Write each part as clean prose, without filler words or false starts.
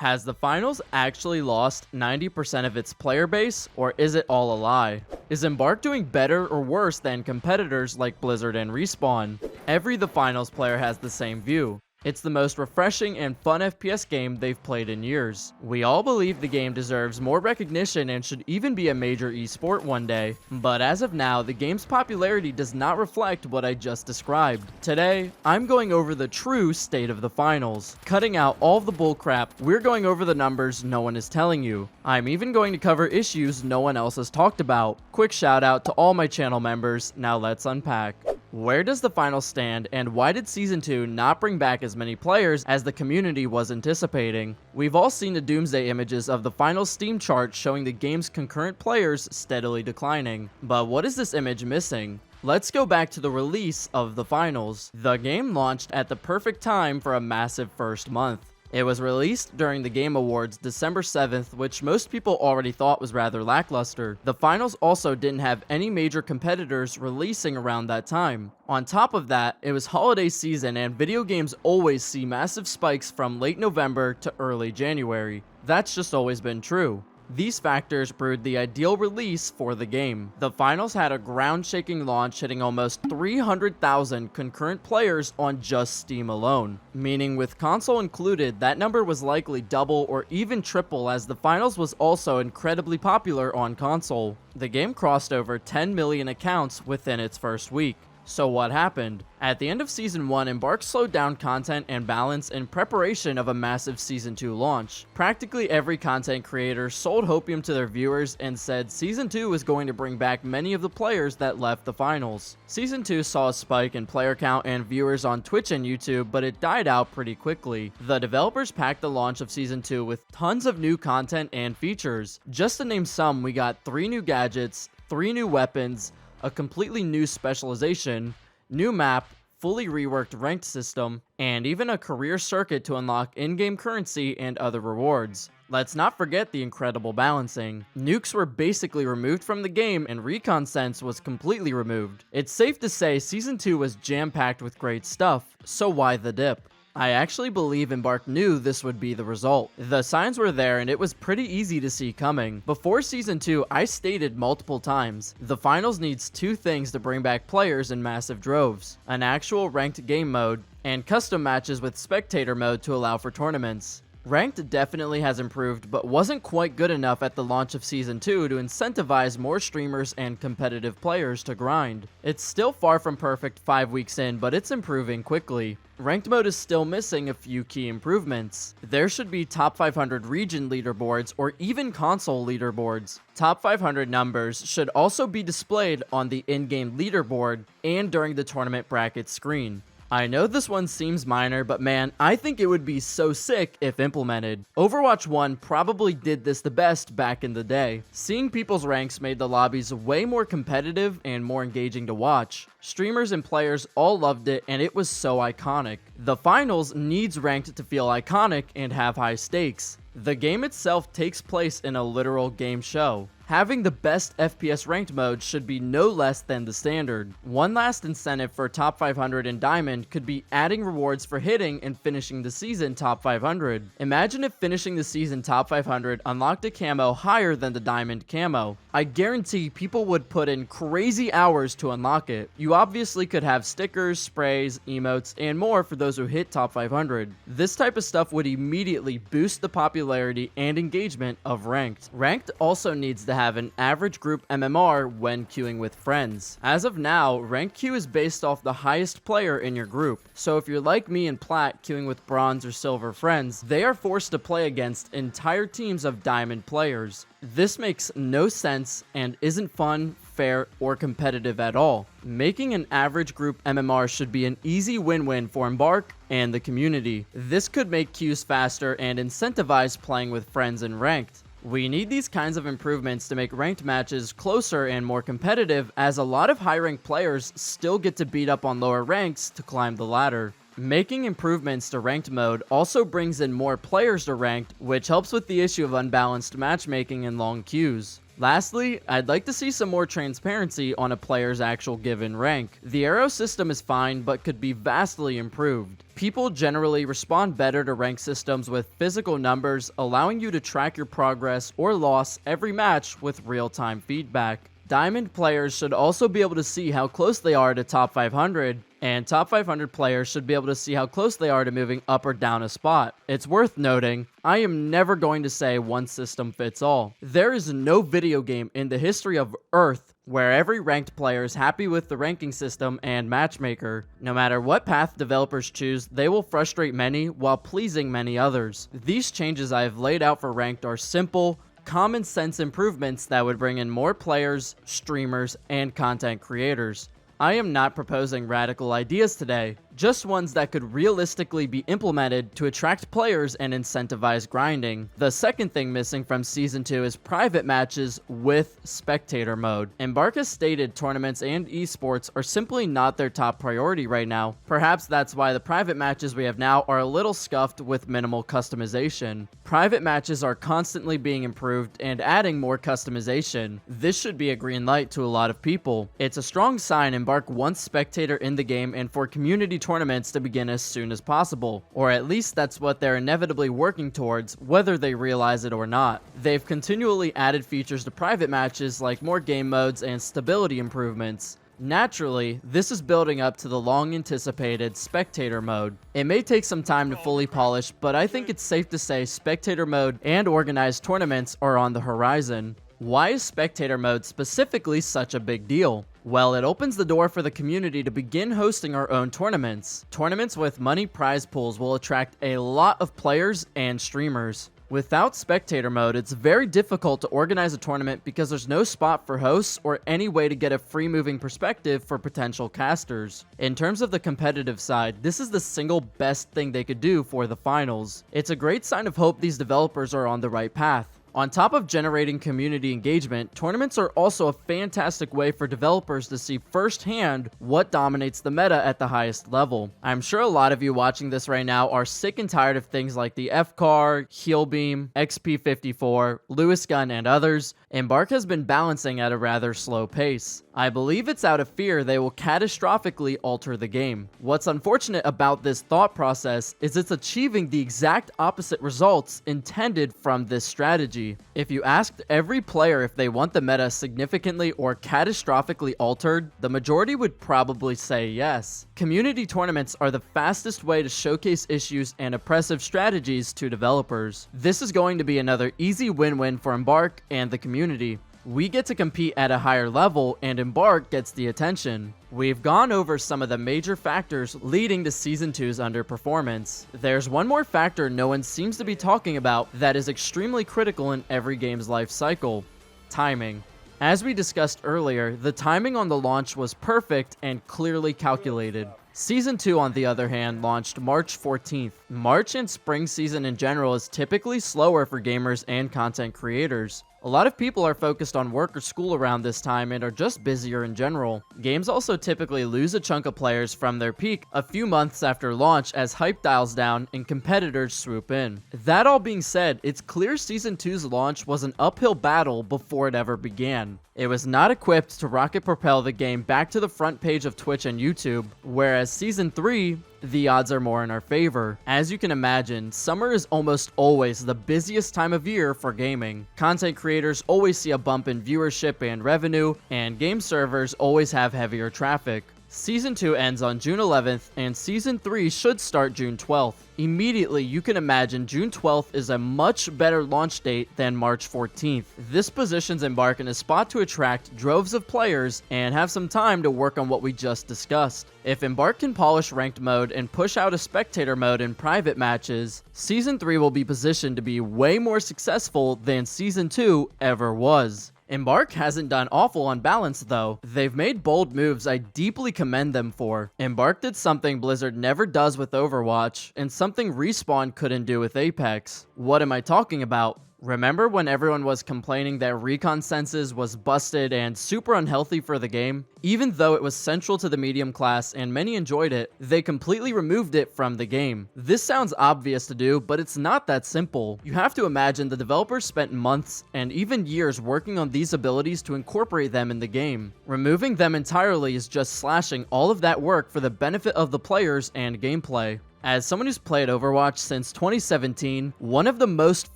Has the finals actually lost 90% of its player base, or is it all a lie? Is Embark doing better or worse than competitors like Blizzard and Respawn? Every The Finals player has the same view. It's the most refreshing and fun FPS game they've played in years. We all believe the game deserves more recognition and should even be a major esport one day, but as of now, the game's popularity does not reflect what I just described. Today, I'm going over the true state of the finals. Cutting out all the bullcrap, we're going over the numbers no one is telling you. I'm even going to cover issues no one else has talked about. Quick shout out to all my channel members, now let's unpack. Where does the finals stand, and why did Season 2 not bring back as many players as the community was anticipating? We've all seen the doomsday images of the finals Steam chart showing the game's concurrent players steadily declining. But what is this image missing? Let's go back to the release of the finals. The game launched at the perfect time for a massive first month. It was released during the Game Awards December 7th, which most people already thought was rather lackluster. The finals also didn't have any major competitors releasing around that time. On top of that, it was holiday season and video games always see massive spikes from late November to early January. That's just always been true. These factors brewed the ideal release for the game. The finals had a ground-shaking launch, hitting almost 300,000 concurrent players on just Steam alone. Meaning with console included, that number was likely double or even triple, as the finals was also incredibly popular on console. The game crossed over 10 million accounts within its first week. So what happened? At the end of Season 1, Embark slowed down content and balance in preparation of a massive Season 2 launch. Practically every content creator sold hopium to their viewers and said Season 2 was going to bring back many of the players that left the finals. Season 2 saw a spike in player count and viewers on Twitch and YouTube, but it died out pretty quickly. The developers packed the launch of Season 2 with tons of new content and features. Just to name some, we got 3 new gadgets, 3 new weapons, a completely new specialization, new map, fully reworked ranked system, and even a career circuit to unlock in-game currency and other rewards. Let's not forget the incredible balancing. Nukes were basically removed from the game and recon sense was completely removed. It's safe to say Season 2 was jam-packed with great stuff, so why the dip? I actually believe Embark knew this would be the result. The signs were there and it was pretty easy to see coming. Before Season 2, I stated multiple times, the finals needs 2 things to bring back players in massive droves: an actual ranked game mode, and custom matches with spectator mode to allow for tournaments. Ranked definitely has improved, but wasn't quite good enough at the launch of Season 2 to incentivize more streamers and competitive players to grind. It's still far from perfect 5 weeks in, but it's improving quickly. Ranked mode is still missing a few key improvements. There should be top 500 region leaderboards or even console leaderboards. Top 500 numbers should also be displayed on the in-game leaderboard and during the tournament bracket screen. I know this one seems minor, but man, I think it would be so sick if implemented. Overwatch 1 probably did this the best back in the day. Seeing people's ranks made the lobbies way more competitive and more engaging to watch. Streamers and players all loved it, and it was so iconic. The finals needs ranked to feel iconic and have high stakes. The game itself takes place in a literal game show. Having the best FPS ranked mode should be no less than the standard. One last incentive for top 500 and Diamond could be adding rewards for hitting and finishing the season top 500. Imagine if finishing the season top 500 unlocked a camo higher than the Diamond camo. I guarantee people would put in crazy hours to unlock it. You obviously could have stickers, sprays, emotes, and more for those who hit top 500. This type of stuff would immediately boost the popularity and engagement of Ranked. Ranked also needs to have an average group MMR when queuing with friends. As of now, Ranked queue is based off the highest player in your group. So if you're like me and Plat queuing with bronze or silver friends, they are forced to play against entire teams of diamond players. This makes no sense and isn't fun, fair, or competitive at all. Making an average group MMR should be an easy win-win for Embark and the community. This could make queues faster and incentivize playing with friends in Ranked. We need these kinds of improvements to make ranked matches closer and more competitive, as a lot of high-ranked players still get to beat up on lower ranks to climb the ladder. Making improvements to ranked mode also brings in more players to ranked, which helps with the issue of unbalanced matchmaking and long queues. Lastly, I'd like to see some more transparency on a player's actual given rank. The arrow system is fine, but could be vastly improved. People generally respond better to rank systems with physical numbers, allowing you to track your progress or loss every match with real-time feedback. Diamond players should also be able to see how close they are to top 500, and top 500 players should be able to see how close they are to moving up or down a spot. It's worth noting, I am never going to say one system fits all. There is no video game in the history of Earth where every ranked player is happy with the ranking system and matchmaker. No matter what path developers choose, they will frustrate many while pleasing many others. These changes I have laid out for ranked are simple, common sense improvements that would bring in more players, streamers, and content creators. I am not proposing radical ideas today, just ones that could realistically be implemented to attract players and incentivize grinding. The second thing missing from Season 2 is private matches with spectator mode. Embark has stated tournaments and esports are simply not their top priority right now. Perhaps that's why the private matches we have now are a little scuffed with minimal customization. Private matches are constantly being improved and adding more customization. This should be a green light to a lot of people. It's a strong sign Embark wants spectator in the game and for community tournaments to begin as soon as possible, or at least that's what they're inevitably working towards, whether they realize it or not. They've continually added features to private matches like more game modes and stability improvements. Naturally, this is building up to the long-anticipated spectator mode. It may take some time to fully polish, but I think it's safe to say spectator mode and organized tournaments are on the horizon. Why is spectator mode specifically such a big deal? Well, it opens the door for the community to begin hosting our own tournaments. Tournaments with money prize pools will attract a lot of players and streamers. Without spectator mode, it's very difficult to organize a tournament because there's no spot for hosts or any way to get a free moving perspective for potential casters. In terms of the competitive side, this is the single best thing they could do for the finals. It's a great sign of hope these developers are on the right path. On top of generating community engagement, tournaments are also a fantastic way for developers to see firsthand what dominates the meta at the highest level. I'm sure a lot of you watching this right now are sick and tired of things like the F-Car, Heal Beam, XP54, Lewis Gun, and others. Embark has been balancing at a rather slow pace. I believe it's out of fear they will catastrophically alter the game. What's unfortunate about this thought process is it's achieving the exact opposite results intended from this strategy. If you asked every player if they want the meta significantly or catastrophically altered, the majority would probably say yes. Community tournaments are the fastest way to showcase issues and oppressive strategies to developers. This is going to be another easy win-win for Embark and the community. We get to compete at a higher level, and Embark gets the attention. We've gone over some of the major factors leading to Season 2's underperformance. There's one more factor no one seems to be talking about that is extremely critical in every game's life cycle: timing. As we discussed earlier, the timing on the launch was perfect and clearly calculated. Season 2, on the other hand, launched March 14th. March and spring season in general is typically slower for gamers and content creators. A lot of people are focused on work or school around this time and are just busier in general. Games also typically lose a chunk of players from their peak a few months after launch as hype dials down and competitors swoop in. That all being said, it's clear Season 2's launch was an uphill battle before it ever began. It was not equipped to rocket propel the game back to the front page of Twitch and YouTube, whereas Season 3, the odds are more in our favor. As you can imagine, summer is almost always the busiest time of year for gaming. Content creators always see a bump in viewership and revenue, and game servers always have heavier traffic. Season 2 ends on June 11th, and Season 3 should start June 12th. Immediately, you can imagine June 12th is a much better launch date than March 14th. This positions Embark in a spot to attract droves of players and have some time to work on what we just discussed. If Embark can polish ranked mode and push out a spectator mode in private matches, Season 3 will be positioned to be way more successful than Season 2 ever was. Embark hasn't done awful on balance though. They've made bold moves I deeply commend them for. Embark did something Blizzard never does with Overwatch, and something Respawn couldn't do with Apex. What am I talking about? Remember when everyone was complaining that recon senses was busted and super unhealthy for the game? Even though it was central to the medium class and many enjoyed it, they completely removed it from the game. This sounds obvious to do, but it's not that simple. You have to imagine the developers spent months and even years working on these abilities to incorporate them in the game. Removing them entirely is just slashing all of that work for the benefit of the players and gameplay. As someone who's played Overwatch since 2017, one of the most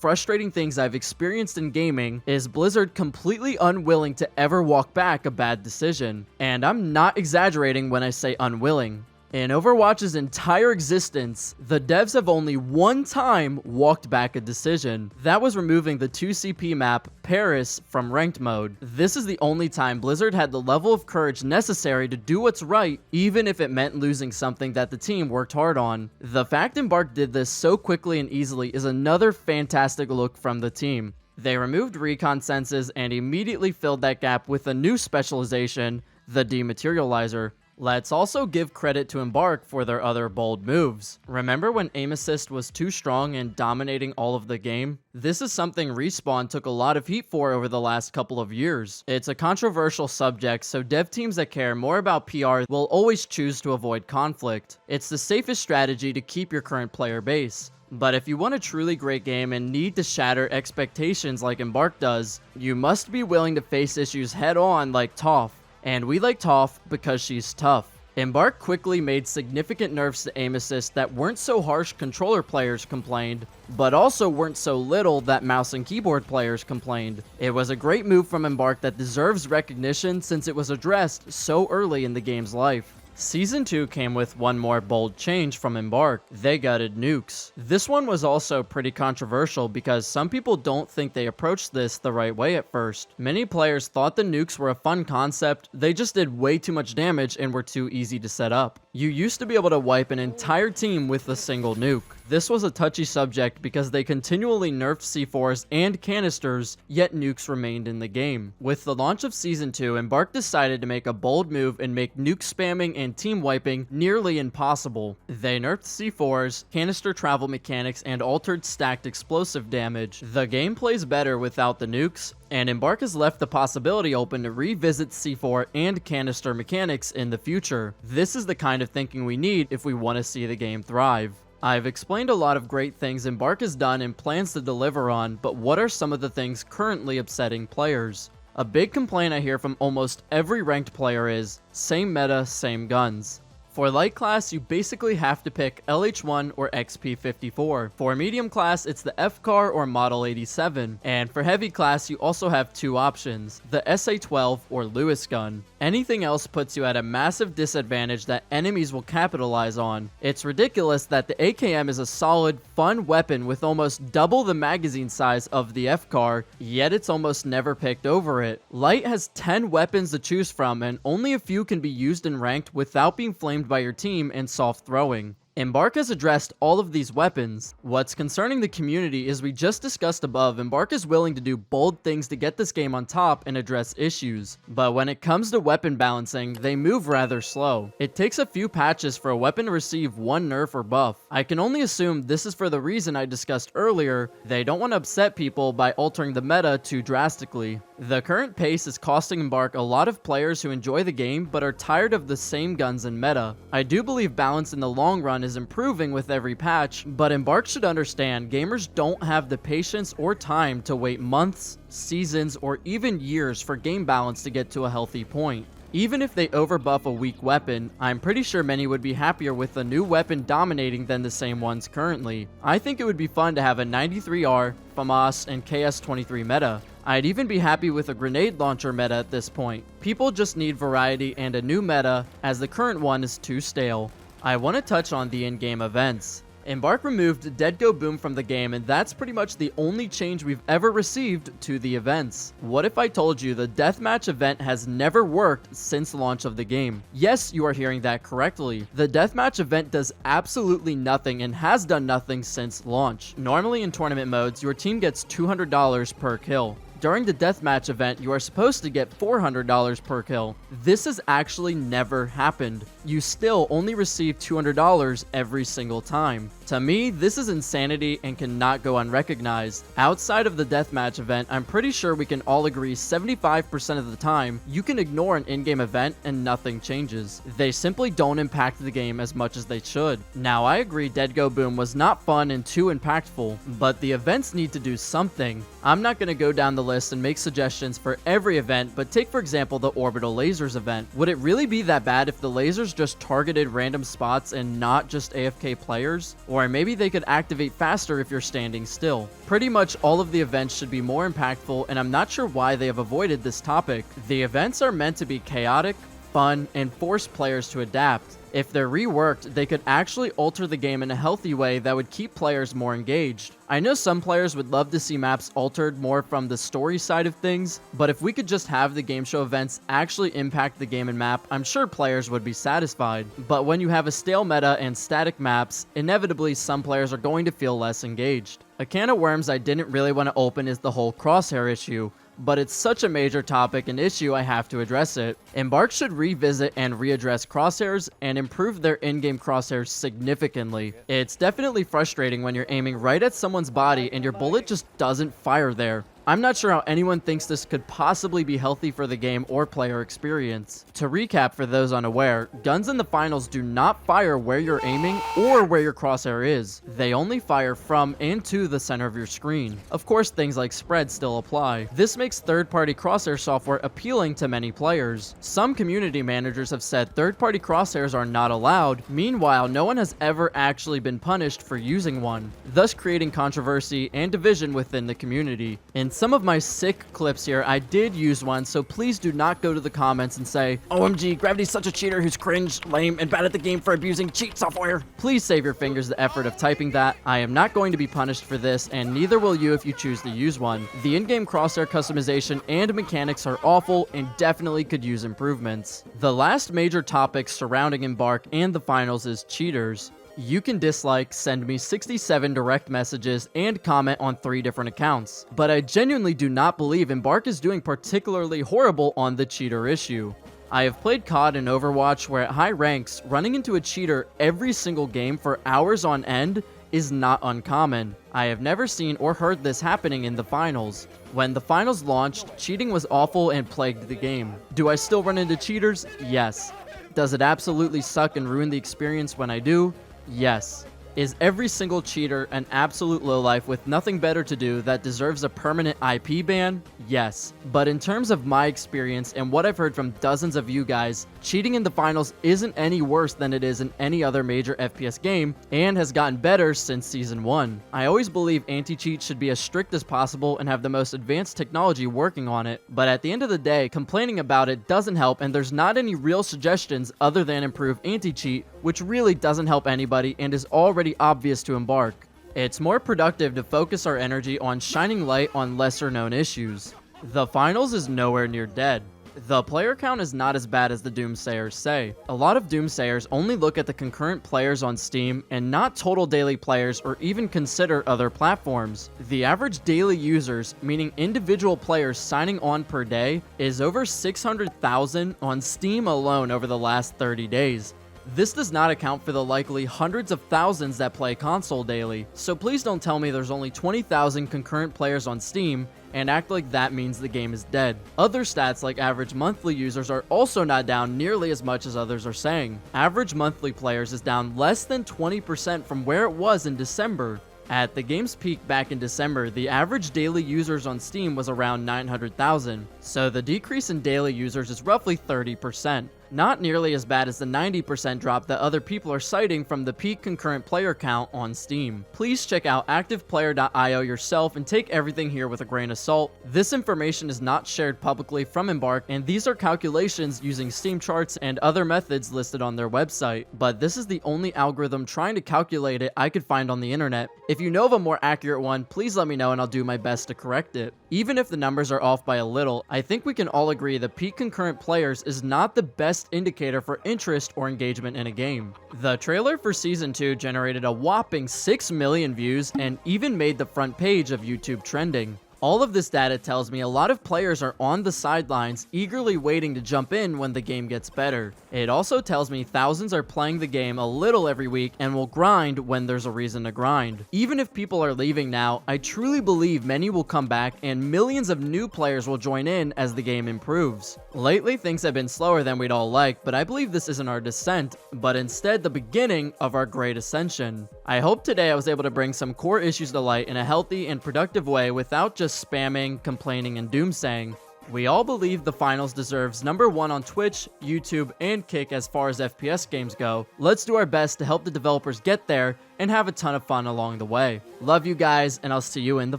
frustrating things I've experienced in gaming is Blizzard completely unwilling to ever walk back a bad decision. And I'm not exaggerating when I say unwilling. In Overwatch's entire existence, the devs have only one time walked back a decision. That was removing the 2CP map, Paris, from ranked mode. This is the only time Blizzard had the level of courage necessary to do what's right, even if it meant losing something that the team worked hard on. The fact Embark did this so quickly and easily is another fantastic look from the team. They removed recon senses and immediately filled that gap with a new specialization, the Dematerializer. Let's also give credit to Embark for their other bold moves. Remember when aim assist was too strong and dominating all of the game? This is something Respawn took a lot of heat for over the last couple of years. It's a controversial subject, so dev teams that care more about PR will always choose to avoid conflict. It's the safest strategy to keep your current player base. But if you want a truly great game and need to shatter expectations like Embark does, you must be willing to face issues head on like Toph. And we like Toph because she's tough. Embark quickly made significant nerfs to aim assist that weren't so harsh controller players complained, but also weren't so little that mouse and keyboard players complained. It was a great move from Embark that deserves recognition since it was addressed so early in the game's life. Season 2 came with one more bold change from Embark. They gutted nukes. This one was also pretty controversial because some people don't think they approached this the right way at first. Many players thought the nukes were a fun concept, they just did way too much damage and were too easy to set up. You used to be able to wipe an entire team with a single nuke. This was a touchy subject because they continually nerfed C4s and canisters, yet nukes remained in the game. With the launch of Season 2, Embark decided to make a bold move and make nuke spamming and team wiping nearly impossible. They nerfed C4s, canister travel mechanics, and altered stacked explosive damage. The game plays better without the nukes, and Embark has left the possibility open to revisit C4 and canister mechanics in the future. This is the kind of thinking we need if we want to see the game thrive. I've explained a lot of great things Embark has done and plans to deliver on, but what are some of the things currently upsetting players? A big complaint I hear from almost every ranked player is, same meta, same guns. For light class, you basically have to pick LH1 or XP54. For medium class, it's the FCAR or Model 87. And for heavy class, you also have two options, the SA-12 or Lewis gun. Anything else puts you at a massive disadvantage that enemies will capitalize on. It's ridiculous that the AKM is a solid, fun weapon with almost double the magazine size of the FCAR, yet it's almost never picked over it. Light has 10 weapons to choose from, and only a few can be used in ranked without being flamed by your team and soft throwing. Embark has addressed all of these weapons. What's concerning the community is we just discussed above, Embark is willing to do bold things to get this game on top and address issues. But when it comes to weapon balancing, they move rather slow. It takes a few patches for a weapon to receive one nerf or buff. I can only assume this is for the reason I discussed earlier, they don't want to upset people by altering the meta too drastically. The current pace is costing Embark a lot of players who enjoy the game but are tired of the same guns and meta. I do believe balance in the long run is improving with every patch, but Embark should understand gamers don't have the patience or time to wait months, seasons, or even years for game balance to get to a healthy point. Even if they overbuff a weak weapon, I'm pretty sure many would be happier with a new weapon dominating than the same ones currently. I think it would be fun to have a 93R, FAMAS, and KS23 meta. I'd even be happy with a grenade launcher meta at this point. People just need variety and a new meta, as the current one is too stale. I want to touch on the in-game events. Embark removed Dead Go Boom from the game, and that's pretty much the only change we've ever received to the events. What if I told you the deathmatch event has never worked since launch of the game? Yes, you are hearing that correctly. The deathmatch event does absolutely nothing and has done nothing since launch. Normally in tournament modes, your team gets $200 per kill. During the deathmatch event, you are supposed to get $400 per kill. This has actually never happened. you still only receive $200 every single time. To me, this is insanity and cannot go unrecognized. Outside of the deathmatch event, I'm pretty sure we can all agree 75% of the time, you can ignore an in-game event and nothing changes. They simply don't impact the game as much as they should. Now, I agree Dead Go Boom was not fun and too impactful, but the events need to do something. I'm not going to go down the list and make suggestions for every event, but take for example the Orbital Lasers event. Would it really be that bad if the lasers just targeted random spots and not just AFK players? Or maybe they could activate faster if you're standing still. Pretty much all of the events should be more impactful, and I'm not sure why they have avoided this topic. The events are meant to be chaotic, fun, and force players to adapt. If they're reworked, they could actually alter the game in a healthy way that would keep players more engaged. I know some players would love to see maps altered more from the story side of things, but if we could just have the game show events actually impact the game and map, I'm sure players would be satisfied. But when you have a stale meta and static maps, inevitably some players are going to feel less engaged. A can of worms I didn't really want to open is the whole crosshair issue, but it's such a major topic and issue I have to address it. Embark should revisit and readdress crosshairs and improve their in-game crosshairs significantly. It's definitely frustrating when you're aiming right at someone's body and your bullet just doesn't fire there. I'm not sure how anyone thinks this could possibly be healthy for the game or player experience. To recap for those unaware, guns in the finals do not fire where you're aiming or where your crosshair is. They only fire from and to the center of your screen. Of course, things like spread still apply. This makes third-party crosshair software appealing to many players. Some community managers have said third-party crosshairs are not allowed. Meanwhile, no one has ever actually been punished for using one, thus creating controversy and division within the community. In some of my sick clips here, I did use one, so please do not go to the comments and say, OMG, Gravity's such a cheater who's cringe, lame, and bad at the game for abusing cheat software. Please save your fingers the effort of typing that. I am not going to be punished for this, and neither will you if you choose to use one. The in-game crosshair customization and mechanics are awful and definitely could use improvements. The last major topic surrounding Embark and the finals is cheaters. You can dislike, send me 67 direct messages, and comment on 3 different accounts. But I genuinely do not believe Embark is doing particularly horrible on the cheater issue. I have played COD and Overwatch where at high ranks, running into a cheater every single game for hours on end is not uncommon. I have never seen or heard this happening in the finals. When the finals launched, cheating was awful and plagued the game. Do I still run into cheaters? Yes. Does it absolutely suck and ruin the experience when I do? Yes. Is every single cheater an absolute lowlife with nothing better to do that deserves a permanent IP ban? Yes. But in terms of my experience and what I've heard from dozens of you guys, cheating in the finals isn't any worse than it is in any other major FPS game, and has gotten better since Season 1. I always believe anti-cheat should be as strict as possible and have the most advanced technology working on it, but at the end of the day, complaining about it doesn't help, and there's not any real suggestions other than improve anti-cheat, which really doesn't help anybody and is already obvious to Embark. It's more productive to focus our energy on shining light on lesser known issues. The finals is nowhere near dead. The player count is not as bad as the doomsayers say. A lot of doomsayers only look at the concurrent players on Steam and not total daily players or even consider other platforms. The average daily users, meaning individual players signing on per day, is over 600,000 on Steam alone over the last 30 days. This does not account for the likely hundreds of thousands that play console daily, so please don't tell me there's only 20,000 concurrent players on Steam and act like that means the game is dead. Other stats like average monthly users are also not down nearly as much as others are saying. Average monthly players is down less than 20% from where it was in December. At the game's peak back in December, the average daily users on Steam was around 900,000, so the decrease in daily users is roughly 30%. Not nearly as bad as the 90% drop that other people are citing from the peak concurrent player count on Steam. Please check out activeplayer.io yourself and take everything here with a grain of salt. This information is not shared publicly from Embark, and these are calculations using Steam charts and other methods listed on their website, but this is the only algorithm trying to calculate it I could find on the internet. If you know of a more accurate one, please let me know and I'll do my best to correct it. Even if the numbers are off by a little, I think we can all agree the peak concurrent players is not the best indicator for interest or engagement in a game. The trailer for Season 2 generated a whopping 6 million views and even made the front page of YouTube trending. All of this data tells me a lot of players are on the sidelines, eagerly waiting to jump in when the game gets better. It also tells me thousands are playing the game a little every week and will grind when there's a reason to grind. Even if people are leaving now, I truly believe many will come back and millions of new players will join in as the game improves. Lately, things have been slower than we'd all like, but I believe this isn't our descent, but instead the beginning of our great ascension. I hope today I was able to bring some core issues to light in a healthy and productive way without just spamming, complaining, and doomsaying. We all believe the finals deserves #1 on Twitch, YouTube, and Kick as far as FPS games go. Let's do our best to help the developers get there and have a ton of fun along the way. Love you guys, and I'll see you in the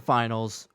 finals.